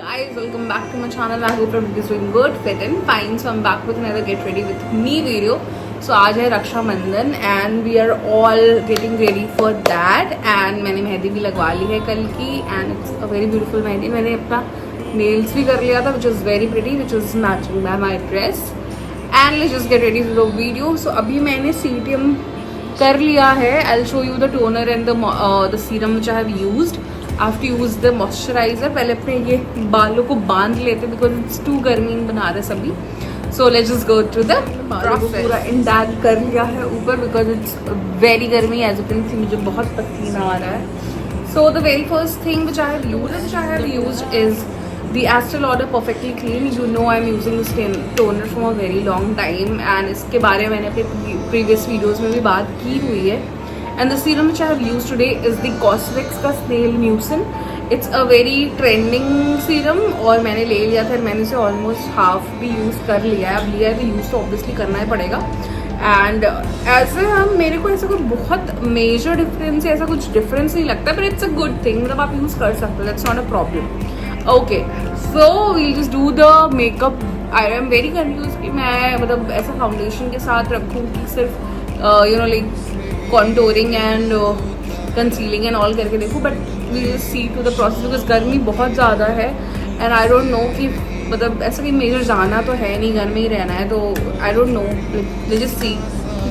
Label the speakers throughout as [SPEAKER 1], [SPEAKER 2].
[SPEAKER 1] Guys, welcome back to my channel. I hope everyone is doing good, fit and fine. So I'm back with another get ready with me video. So आज है रक्षा बंधन and we are all getting ready for that. And मैंने मेहंदी भी लगवा ली है कल की and it's a very beautiful mehndi. मैंने अपना nails भी कर लिया था which is very pretty, which is matching by my dress. And let's just get ready for the video. So अभी मैंने CTM कर लिया है. I'll show you the toner and the serum which I have used. I have to use the moisturizer. पहले अपने ये बालों को बांध लेते बिकॉज इट्स टू गर्मी इन बनारस अभी. So let's just go through the process. पूरा इंडैग कर लिया है ऊपर बिकॉज इट्स वेरी गर्मी. एज यू कैन सी मुझे बहुत पसीना आ रहा है. So the very first thing which I have used is the Estee Lauder Perfectly Clean. You know I'm using this toner from a very long time and इसके बारे में मैंने अपने previous videos में भी बात की हुई है. And the serum which I have used today is the Cosrx का Snail Mucin. It's a very trending serum और मैंने ले लिया था. मैंने इसे almost half भी यूज़ कर लिया है. अब लिया है तो यूज़ तो ऑब्वियसली करना ही पड़ेगा. एंड ऐसे हम मेरे को ऐसा कोई बहुत मेजर डिफरेंस ऐसा कुछ डिफरेंस नहीं लगता. पर इट्स अ गुड थिंग. मतलब आप यूज़ कर सकते हो. That's not a problem. Okay so we'll just do the makeup. I am very confuse कि मैं मतलब ऐसा फाउंडेशन के साथ रखूँ कि सिर्फ you know like contouring and concealing and all करके देखूँ. But we just see to the process because गर्मी बहुत ज़्यादा है एंड आई डोंट नो कि मतलब ऐसा कि मेजर जाना तो है नहीं, घर में ही रहना है. तो I don't know let's just see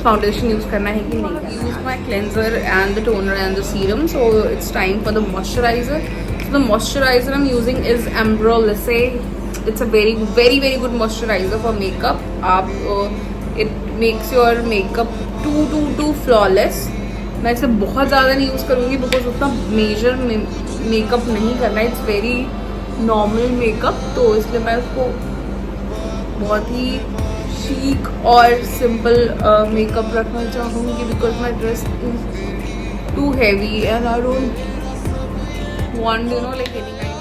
[SPEAKER 1] foundation use करना है कि नहीं. Use my cleanser and the toner and the serum. So it's time for the moisturizer. The moisturizer I'm using is Ambrolisse. It's a very good moisturizer for makeup. It makes your makeup too flawless. मैं इसे बहुत ज़्यादा नहीं use करूँगी because उतना major makeup नहीं करना. It's very normal makeup. तो इसलिए मैं उसको बहुत ही शीक और सिंपल मेकअप रखना चाहूँगी because my dress is too heavy and I don't want, you know, like any kind.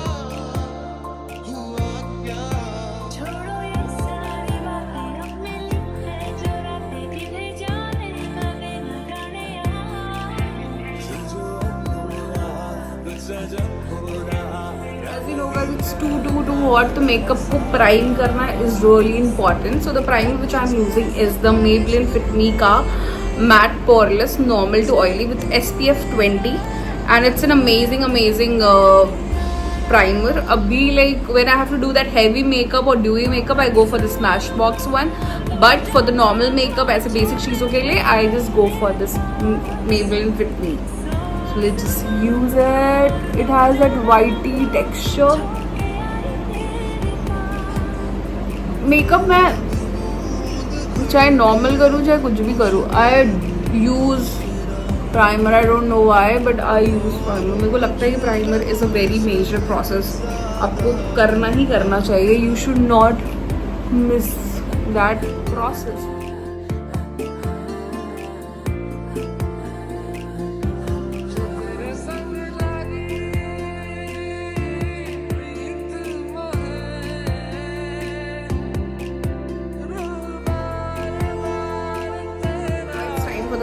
[SPEAKER 1] As you know guys, it's too hot. तो मेकअप को प्राइम करना is really important. So the primer which I'm using is the Maybelline Fit Me का Matte Poreless Normal to Oily with SPF 20. And it's an amazing primer. Abhi like when I have to do that heavy makeup or dewy makeup, I go for the Smashbox one. But for the normal makeup, ऐसे basic चीज़ों के लिए, I just go for this Maybelline Fit Me. So let's just use it. It has that whitey texture. Makeup मैं चाहे normal करूँ चाहे कुछ भी करूँ, I use primer. I don't know why but I use primer. मेरे को लगता है कि primer is a very major process. आपको करना ही करना चाहिए. You should not miss that process.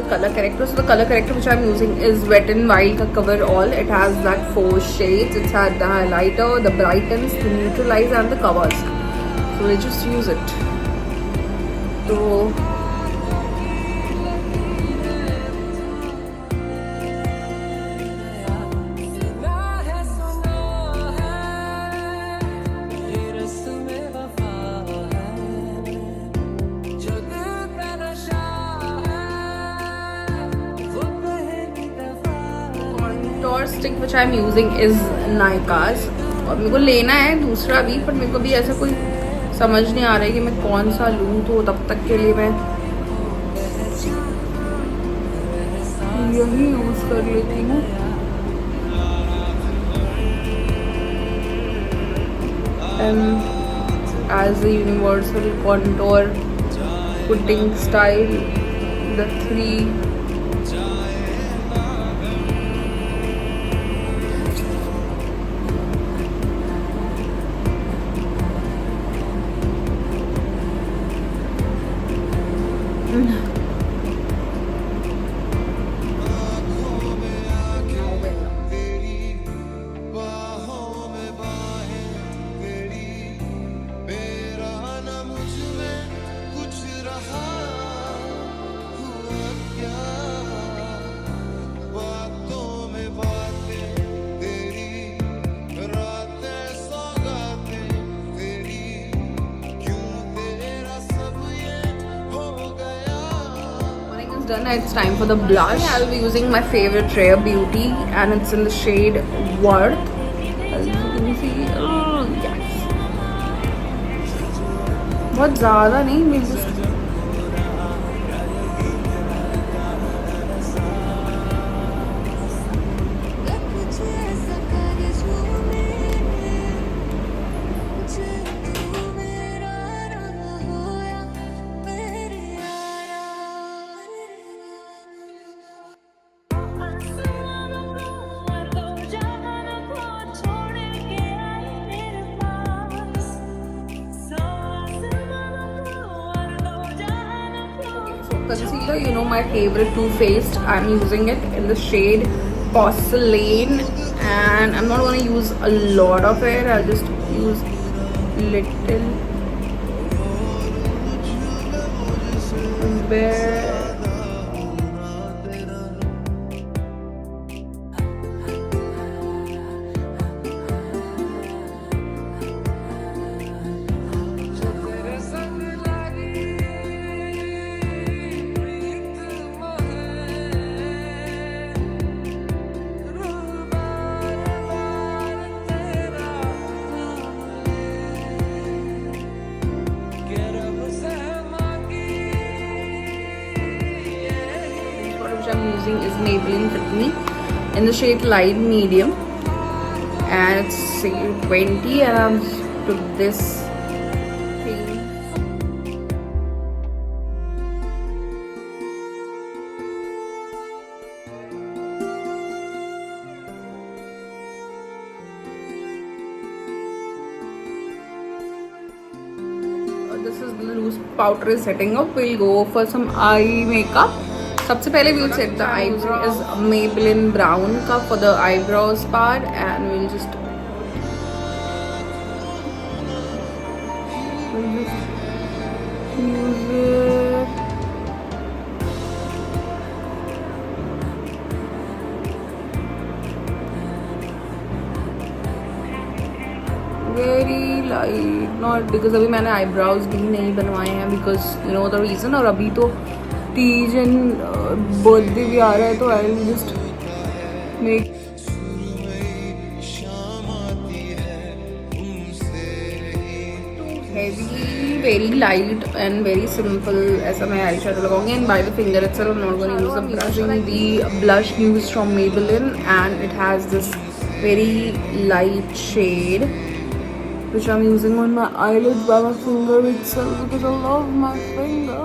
[SPEAKER 1] Color corrector. So the color corrector which I'm using is Wet n Wild ka Cover All. It has that 4 shades. It's had the highlighter, the brightens, the neutralize and the covers. So let's just use it. So stick which I am using is Nykaa's. और मेरे को लेना है दूसरा भी पर मेरे को भी ऐसा कोई समझ नहीं आ रहा है कि मैं कौन सा लूँ. तो तब तक के लिए मैं यही यूज़ कर लेती हूँ. As the universal contour putting style the 3 done. It's time for the blush. I'll be using my favorite Rare Beauty and it's in the shade Worth. As you can see, yes. बहुत ज़्यादा नहीं, maybe concealer, you know my favorite Too Faced. I'm using it in the shade Porcelain and I'm not going to use a lot of it. I'll just use little bit. I'm using is Maybelline Fit Me in the shade Light Medium and it's 20 and I'm took this thing. This is the loose powder is setting up. We'll go for some eye makeup. सबसे पहले we'll set the eyebrow is Maybelline Brown का for the eyebrows part and we'll just use it. Very light, not because अभी मैंने eyebrows भी नहीं बनवाए हैं because you know the reason और अभी तो तीज एंड बर्थडे भी आ रहा है तो I will just make heavy, very light and very simple ऐसा मैं eyeshadow लगाऊंगी and by the finger itself I'm not going to use a brush. The blush used from Maybelline and it has this very light shade which I'm using on my eyelids by my finger itself because I love my finger.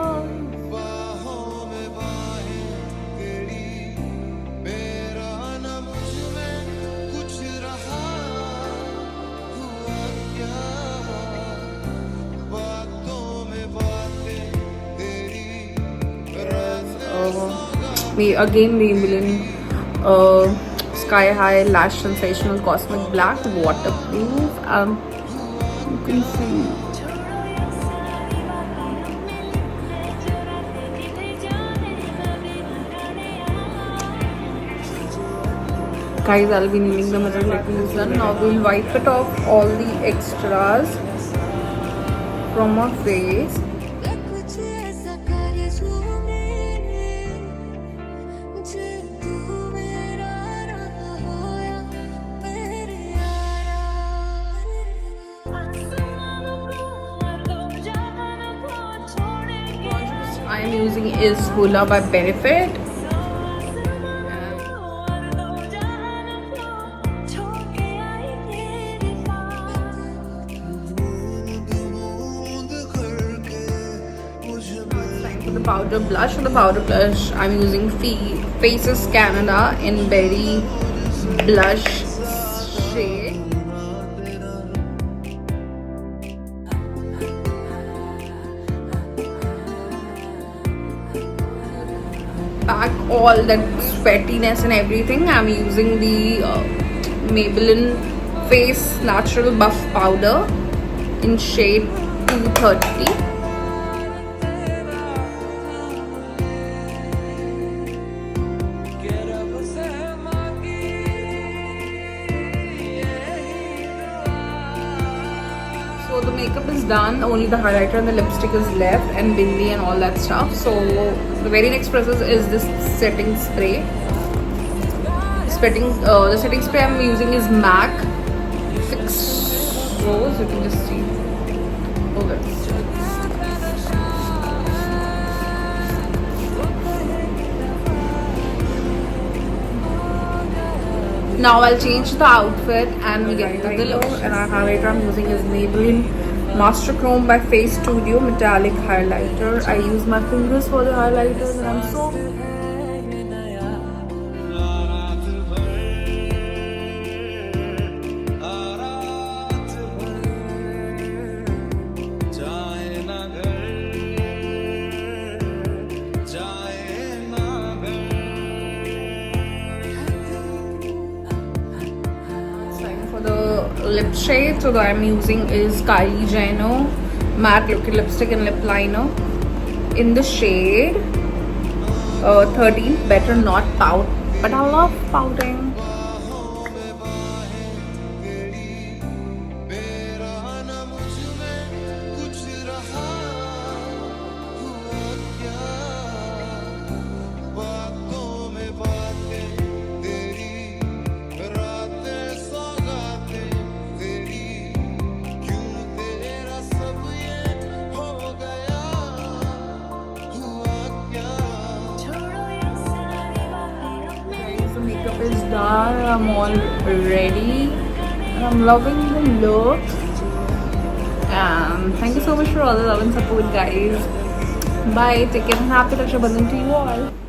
[SPEAKER 1] Again Maybelline Sky High Lash Sensational Cosmic Black waterproof. You can see guys, I'll be needing the mirror letting this done. Now we'll wipe it off all the extras from our face. I am using is Hoola by Benefit. Time for the powder blush. For the powder blush, I'm using Faces Canada in Berry Blush shade. Back all that sweatiness and everything. I'm using the Maybelline Face Natural Buff Powder in shade 230. So So the makeup is done, only the highlighter and the lipstick is left, and bindi and all that stuff. So the very next process is this setting spray. The setting spray I'm using is MAC Fix Rose. You can just see. Okay. Now I'll change the outfit and we get into the look. And our highlighter I'm using is Maybelline Master Chrome by Face Studio Metallic Highlighter. I use my fingers for the highlighters and I'm so... The lip shade, so that I'm using is Kylie Jenner matte liquid lipstick and lip liner in the shade 13. Better not pout, but I love pouting. Makeup is done. I'm all ready and I'm loving the look. Thank you so much for all the love and support, guys. Bye. Take care and happy Raksha Bandhan to you all.